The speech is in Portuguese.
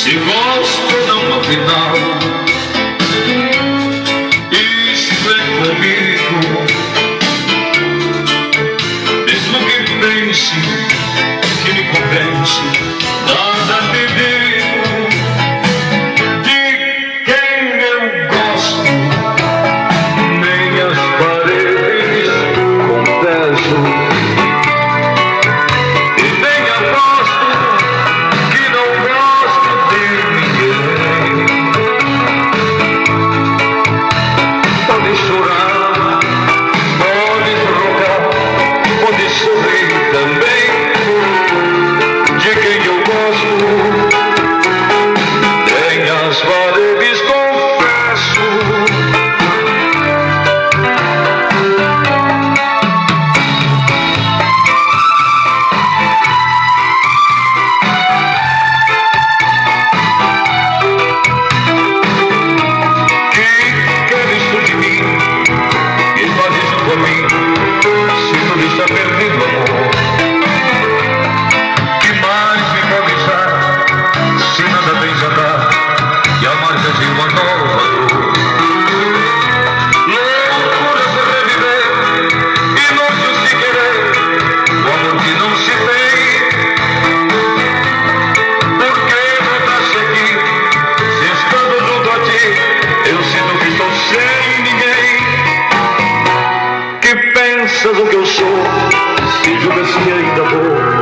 Se gosto ou não no final, isso é comigo. Mesmo que pense, que me convence, nada te digo. De quem eu gosto, nem as paredes confesso. Pensas o que eu sou, se julgas que ainda vou